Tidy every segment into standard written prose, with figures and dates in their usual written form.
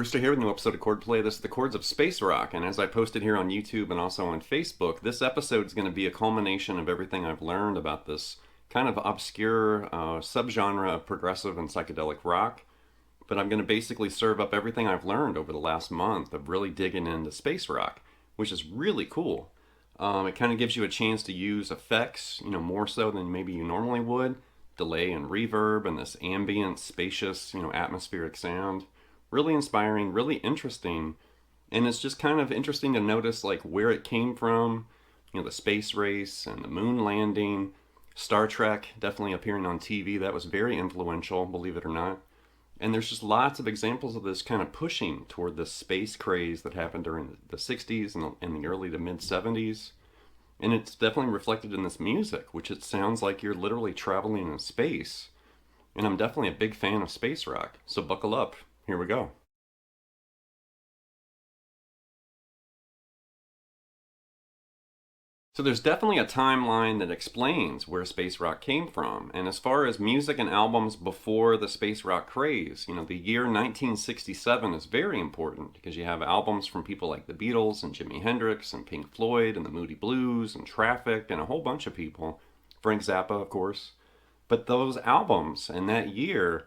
Brewster here with a new episode of Chordplay. This is the Chords of Space Rock, and as I posted here on YouTube and also on Facebook, this episode is going to be a culmination of everything I've learned about this kind of obscure subgenre of progressive and psychedelic rock. But I'm going to basically serve up everything I've learned over the last month of really digging into space rock, which is really cool. It kind of gives you a chance to use effects, more so than maybe you normally would. Delay and reverb and this ambient, spacious, atmospheric sound. Really inspiring, really interesting, and it's just kind of interesting to notice like where it came from, the space race and the moon landing, Star Trek definitely appearing on TV. That was very influential, believe it or not. And there's just lots of examples of this kind of pushing toward this space craze that happened during the 60s and the early to mid 70s. And it's definitely reflected in this music, which it sounds like you're literally traveling in space. And I'm definitely a big fan of space rock, so buckle up. Here we go. So there's definitely a timeline that explains where space rock came from. And as far as music and albums before the space rock craze, the year 1967 is very important because you have albums from people like the Beatles and Jimi Hendrix and Pink Floyd and the Moody Blues and Traffic and a whole bunch of people. Frank Zappa, of course. But those albums in that year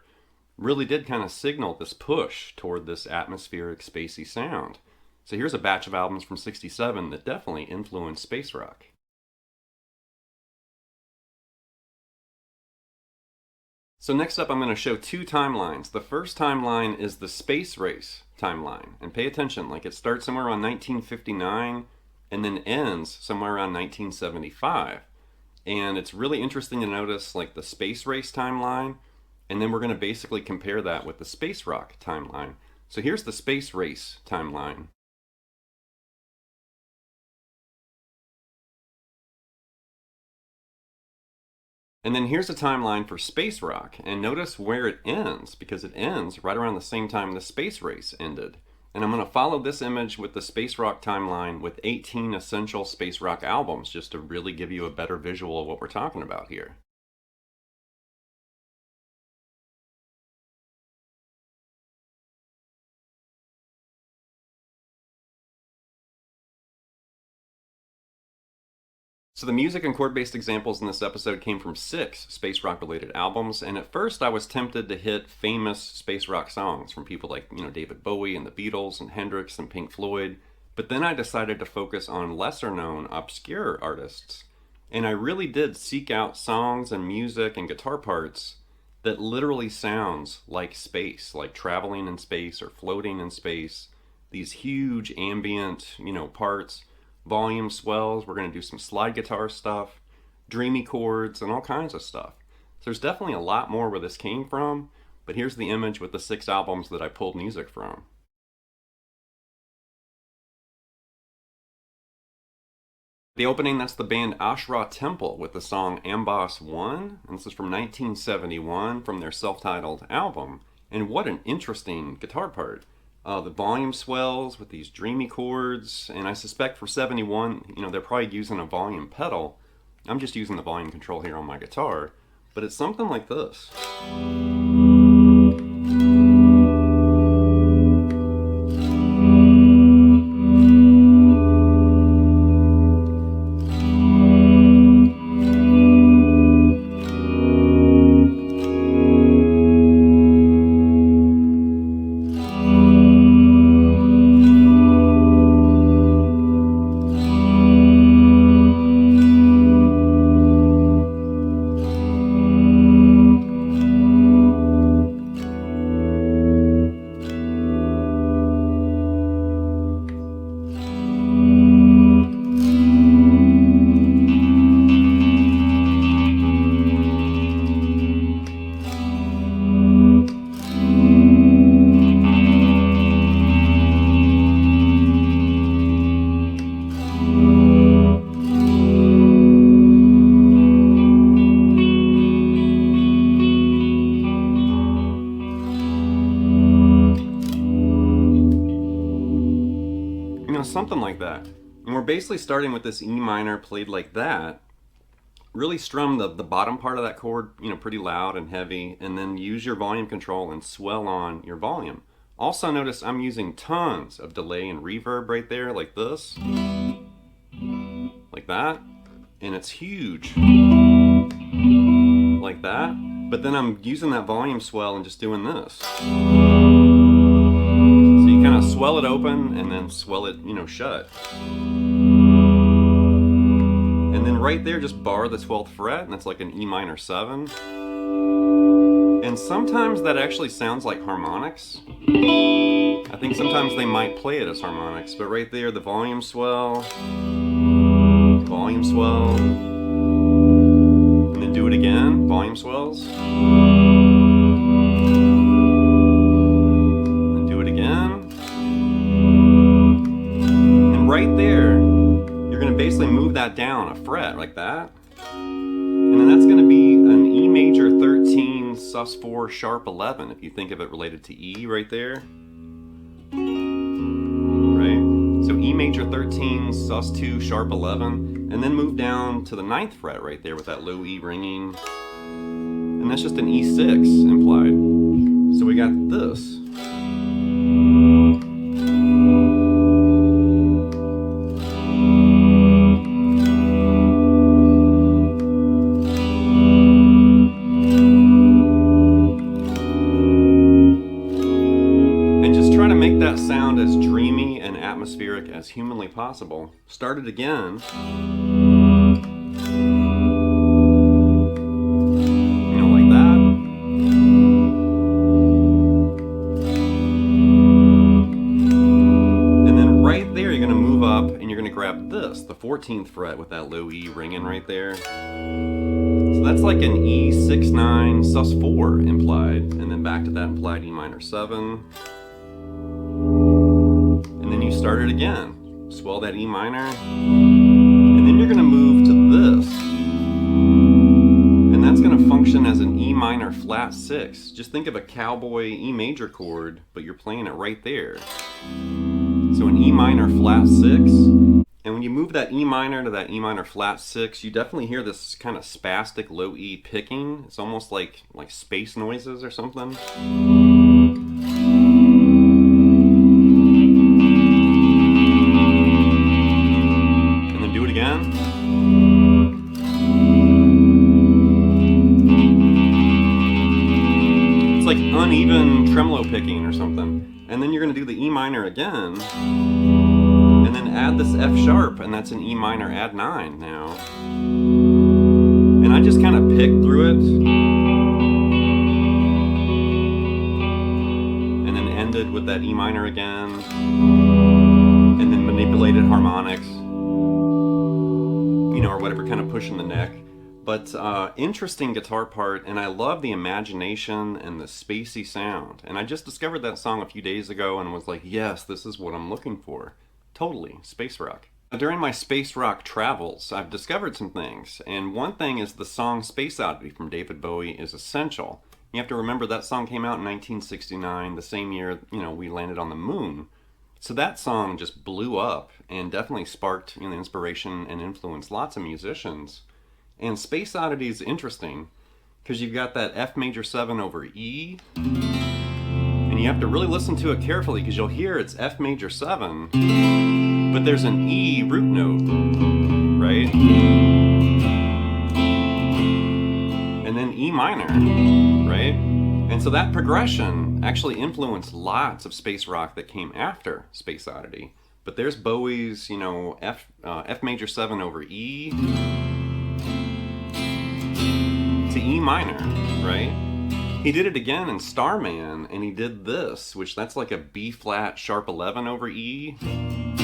really did kind of signal this push toward this atmospheric, spacey sound. So here's a batch of albums from '67 that definitely influenced space rock. So next up I'm going to show two timelines. The first timeline is the space race timeline. And pay attention, like it starts somewhere around 1959 and then ends somewhere around 1975. And it's really interesting to notice like the space race timeline. And then we're going to basically compare that with the space rock timeline. So here's the space race timeline. And then here's a timeline for space rock. And notice where it ends, because it ends right around the same time the space race ended. And I'm going to follow this image with the space rock timeline with 18 essential space rock albums, just to really give you a better visual of what we're talking about here. So the music and chord-based examples in this episode came from 6 space rock-related albums, and at first I was tempted to hit famous space rock songs from people like, David Bowie and the Beatles and Hendrix and Pink Floyd, but then I decided to focus on lesser-known, obscure artists, and I really did seek out songs and music and guitar parts that literally sounds like space, like traveling in space or floating in space, these huge ambient, parts, volume swells. We're going to do some slide guitar stuff, dreamy chords, and all kinds of stuff. So there's definitely a lot more where this came from, but here's the image with the 6 albums that I pulled music from. The opening, that's the band Ra Tempel with the song Amboss 1, and this is from 1971 from their self-titled album. And what an interesting guitar part. The volume swells with these dreamy chords, and I suspect for 71, they're probably using a volume pedal. I'm just using the volume control here on my guitar, but it's something like this. Something like that. And we're basically starting with this E minor played like that. Really strum the bottom part of that chord, pretty loud and heavy, and then use your volume control and swell on your volume. Also notice I'm using tons of delay and reverb right there, like this. Like that. And it's huge. Like that. But then I'm using that volume swell and just doing this. So you kind of swell it open and then swell it, shut. And then right there, just bar the 12th fret, and it's like an E minor 7. And sometimes that actually sounds like harmonics. I think sometimes they might play it as harmonics, but right there, the volume swell, and then do it again, volume swells. And do it again. And right there, you're going to basically move that down a fret like that. And then that's going to be an E major 13 sus4 sharp 11 if you think of it related to E right there. Right? So E major 13 sus2 sharp 11, and then move down to the 9th fret right there with that low E ringing. And that's just an E6 implied. So we got this. Sound as dreamy and atmospheric as humanly possible. Start it again. Like that. And then right there, you're going to move up and you're going to grab this, the 14th fret with that low E ringing right there. So that's like an E6-9 sus4 implied, and then back to that implied E minor 7. And then you start it again. Swell that E minor. And then you're going to move to this. And that's going to function as an E minor flat 6. Just think of a cowboy E major chord, but you're playing it right there. So an E minor flat 6. And when you move that E minor to that E minor flat 6, you definitely hear this kind of spastic low E picking. It's almost like space noises or something. It's like uneven tremolo picking or something. And then you're going to do the E minor again, and then add this F sharp, and that's an E minor add 9 now. And I just kind of picked through it, and then ended with that E minor again, and then manipulated harmonics. Or whatever, kind of pushing the neck. But interesting guitar part, and I love the imagination and the spacey sound. And I just discovered that song a few days ago and was like, yes, this is what I'm looking for. Totally, space rock. During my space rock travels, I've discovered some things. And one thing is the song Space Oddity from David Bowie is essential. You have to remember that song came out in 1969, the same year, we landed on the moon. So that song just blew up and definitely sparked inspiration and influenced lots of musicians. And Space Oddity is interesting because you've got that F major 7 over E, and you have to really listen to it carefully because you'll hear it's F major 7, but there's an E root note, right? And then E minor, right? And so that progression actually influenced lots of space rock that came after Space Oddity. But there's Bowie's, F major 7 over E to E minor, right? He did it again in Starman, and he did this, which that's like a B flat sharp 11 over E. And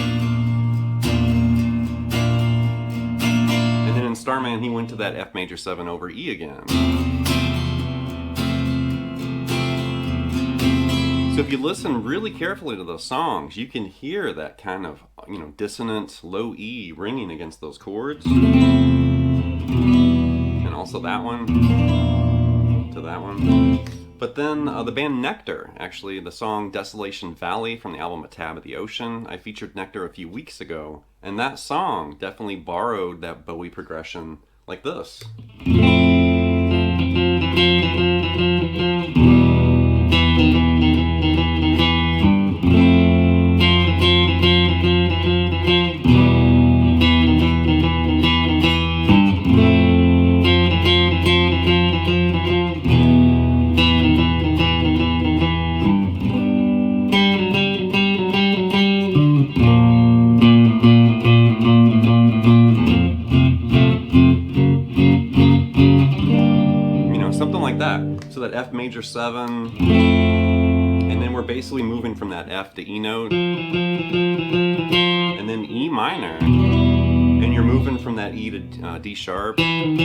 then in Starman, he went to that F major 7 over E again. So if you listen really carefully to those songs, you can hear that kind of, dissonant low E ringing against those chords. And also that one to that one. But then the band Nektar, actually, the song Desolation Valley from the album A Tab of the Ocean, I featured Nektar a few weeks ago, and that song definitely borrowed that Bowie progression like this. to that F major 7, and then we're basically moving from that F to E note, and then E minor, and you're moving from that E to D sharp, and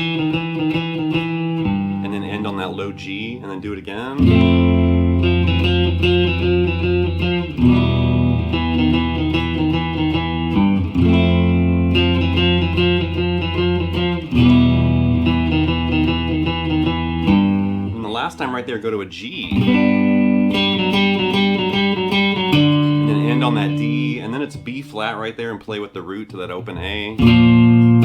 then end on that low G, and then do it again. Last time right there, go to a G, and then end on that D, and then it's B flat right there and play with the root to that open A. And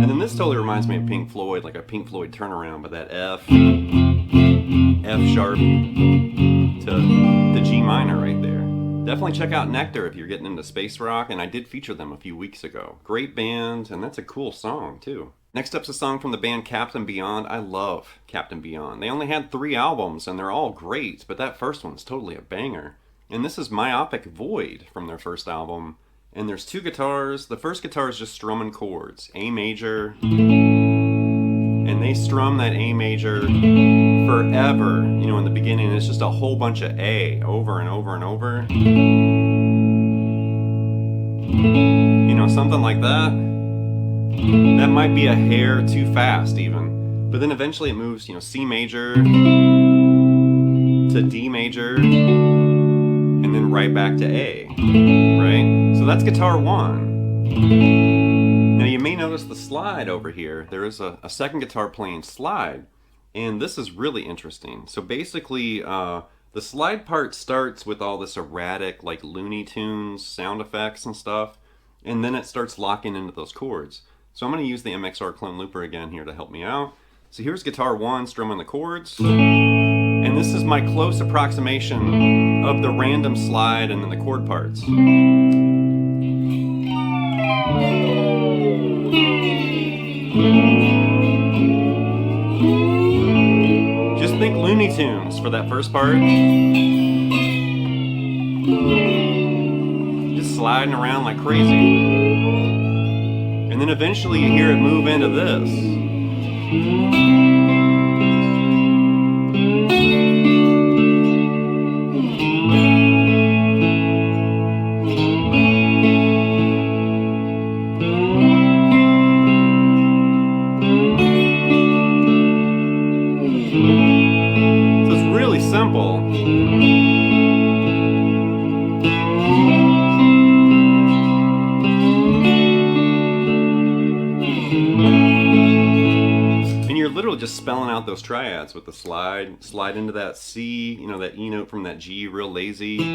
then this totally reminds me of Pink Floyd, like a Pink Floyd turnaround, but that F sharp to the G minor right there. Definitely check out Nektar if you're getting into space rock, and I did feature them a few weeks ago. Great band, and that's a cool song too. Next up's a song from the band Captain Beyond. I love Captain Beyond. They only had 3 albums, and they're all great, but that first one's totally a banger. And this is Myopic Void from their first album. And there's 2 guitars. The first guitar is just strumming chords, A major, and they strum that A major forever. You know, in the beginning, it's just a whole bunch of A over and over and over. You know, something like that. That might be a hair too fast even. But then eventually it moves, you know, C major to D major, and then right back to A, right? So that's guitar 1. Now you may notice the slide over here. There is a second guitar playing slide, and this is really interesting. So basically, the slide part starts with all this erratic, like Looney Tunes sound effects and stuff, and then it starts locking into those chords. So I'm going to use the MXR clone looper again here to help me out. So here's guitar 1 strumming the chords. And this is my close approximation of the random slide and then the chord parts. Just think Looney Tunes for that first part. Just sliding around like crazy. And then eventually you hear it move into this. So it's really simple. Literally just spelling out those triads with the slide into that C, you know, that E note from that G, real lazy. You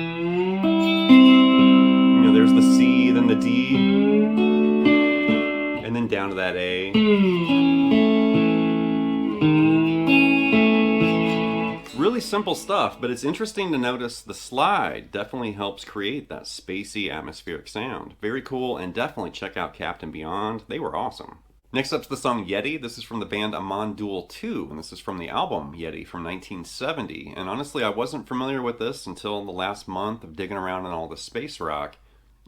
know, there's the C, then the D, and then down to that A. Really simple stuff, but it's interesting to notice the slide definitely helps create that spacey atmospheric sound. Very cool, and definitely check out Captain Beyond. They were awesome. Next up's the song Yeti. This is from the band Amon Düül II, and this is from the album Yeti from 1970. And honestly, I wasn't familiar with this until the last month of digging around in all the space rock.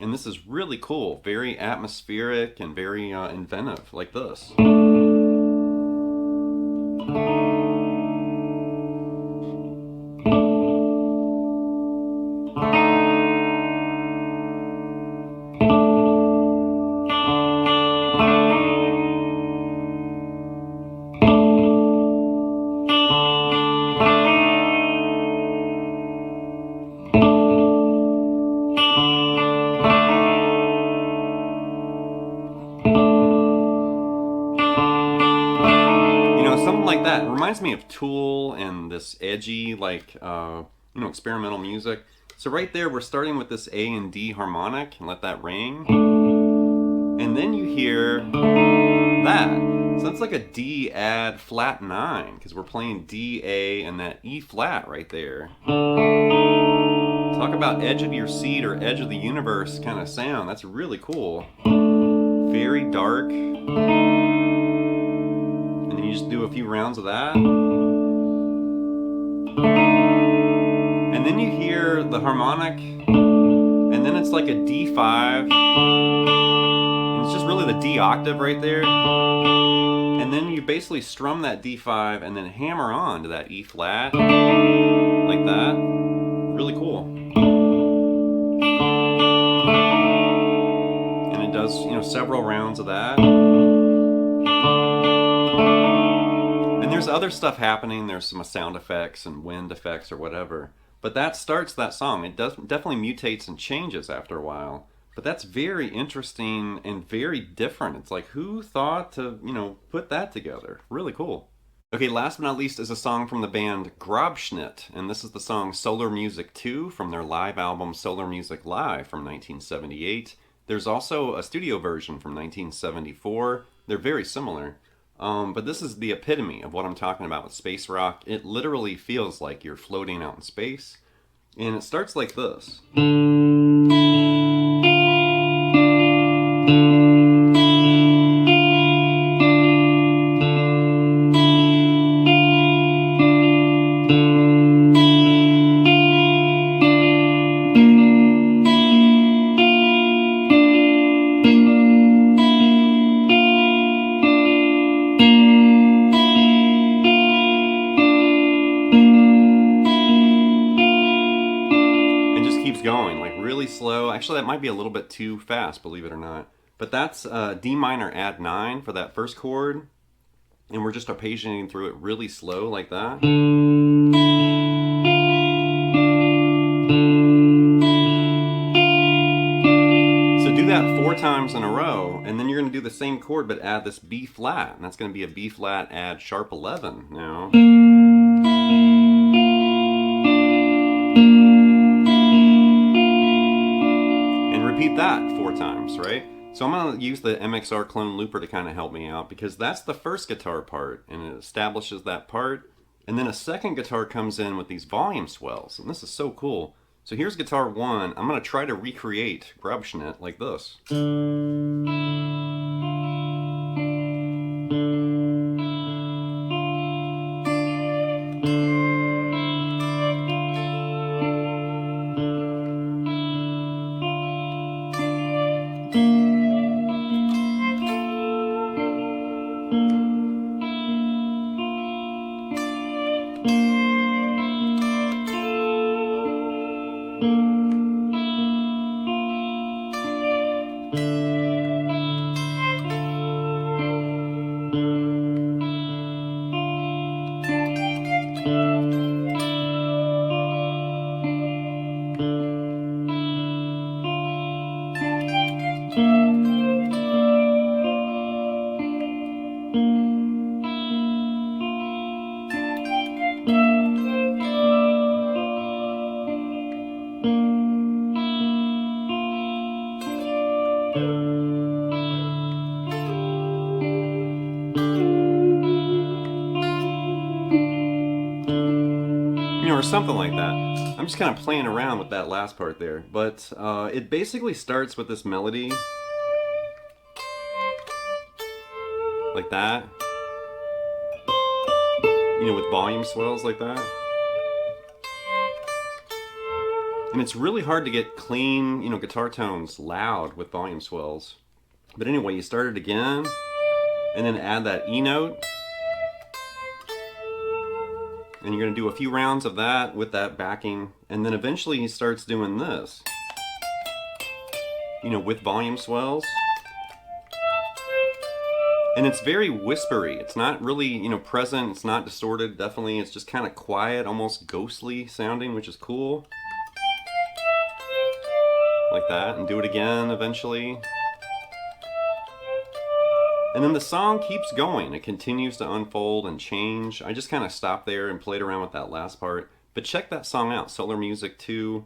And this is really cool, very atmospheric and very inventive, like this. Like that. It reminds me of Tool and this edgy, like, experimental music. So right there, we're starting with this A and D harmonic, and let that ring. And then you hear that. So that's like a D add flat 9, because we're playing D, A, and that E flat right there. Talk about edge of your seat or edge of the universe kind of sound. That's really cool. Very dark. And then you just do a few rounds of that. And then you hear the harmonic, and then it's like a D5. And it's just really the D octave right there. And And then you basically strum that D5 and then hammer on to that E flat, like that. Really cool. And it does, several rounds of that. And there's other stuff happening. There's some sound effects and wind effects or whatever. But that starts that song. It definitely mutates and changes after a while. But that's very interesting and very different. It's like, who thought to, put that together? Really cool. Okay, last but not least is a song from the band Grobschnitt. And this is the song Solar Music II from their live album Solar Music Live from 1978. There's also a studio version from 1974. They're very similar. But this is the epitome of what I'm talking about with space rock. It literally feels like you're floating out in space. And it starts like this. Going like really slow. Actually, that might be a little bit too fast, believe it or not. But that's D minor add 9 for that first chord, and we're just arpeggiating through it really slow like that. So do that 4 times in a row, and then you're going to do the same chord but add this B flat, and that's going to be a B flat add sharp 11 now. Repeat that 4 times, right? So I'm going to use the MXR clone looper to kind of help me out, because that's the first guitar part and it establishes that part, and then a second guitar comes in with these volume swells, and this is so cool. So here's guitar 1. I'm going to try to recreate Grobschnitt like this. Or something like that. I'm just kind of playing around with that last part there, but it basically starts with this melody like that, with volume swells like that, and it's really hard to get clean guitar tones loud with volume swells. But anyway, you start it again and then add that E note. And you're going to do a few rounds of that with that backing. And then eventually he starts doing this, with volume swells. And it's very whispery. It's not really, present. It's not distorted. Definitely. It's just kind of quiet, almost ghostly sounding, which is cool. Like that. And do it again eventually. And then the song keeps going. It continues to unfold and change. I just kind of stopped there and played around with that last part. But check that song out, Solar Music II.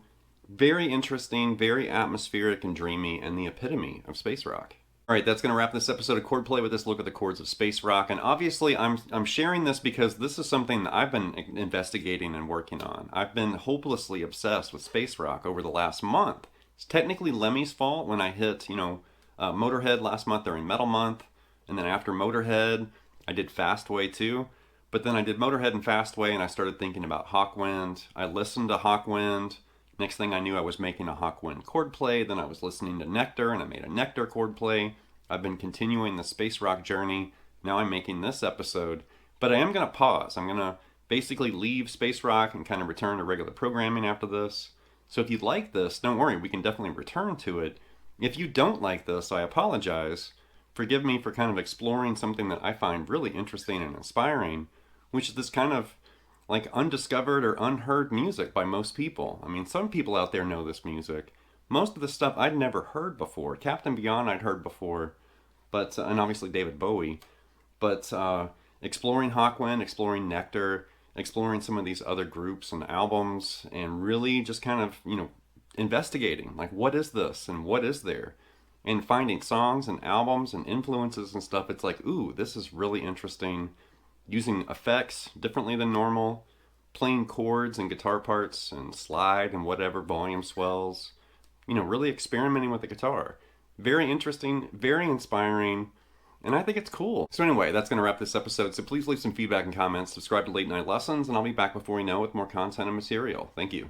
Very interesting, very atmospheric and dreamy, and the epitome of space rock. Alright, that's going to wrap this episode of Chordplay with this look at the chords of space rock. And obviously I'm sharing this because this is something that I've been investigating and working on. I've been hopelessly obsessed with space rock over the last month. It's technically Lemmy's fault when I hit, Motorhead last month during Metal Month. And then after Motorhead, I did Fastway too. But then I did Motorhead and Fastway, and I started thinking about Hawkwind. I listened to Hawkwind. Next thing I knew, I was making a Hawkwind chordplay. Then I was listening to Nektar, and I made a Nektar chordplay. I've been continuing the space rock journey. now I'm making this episode. But I am going to pause. I'm going to basically leave space rock and kind of return to regular programming after this. So if you like this, don't worry, we can definitely return to it. If you don't like this, I apologize. Forgive me for kind of exploring something that I find really interesting and inspiring, which is this kind of like undiscovered or unheard music by most people. I mean, some people out there know this music. Most of the stuff I'd never heard before. Captain Beyond I'd heard before, but and obviously David Bowie. But exploring Hawkwind, exploring Nektar, exploring some of these other groups and albums, and really just kind of, investigating, like, what is this and what is there? And finding songs and albums and influences and stuff. It's like, ooh, this is really interesting. Using effects differently than normal, playing chords and guitar parts and slide and whatever, volume swells, really experimenting with the guitar. Very interesting, very inspiring, and I think it's cool. So anyway, that's going to wrap this episode. So please leave some feedback and comments, subscribe to Late Night Lessons, and I'll be back before you know with more content and material. Thank you.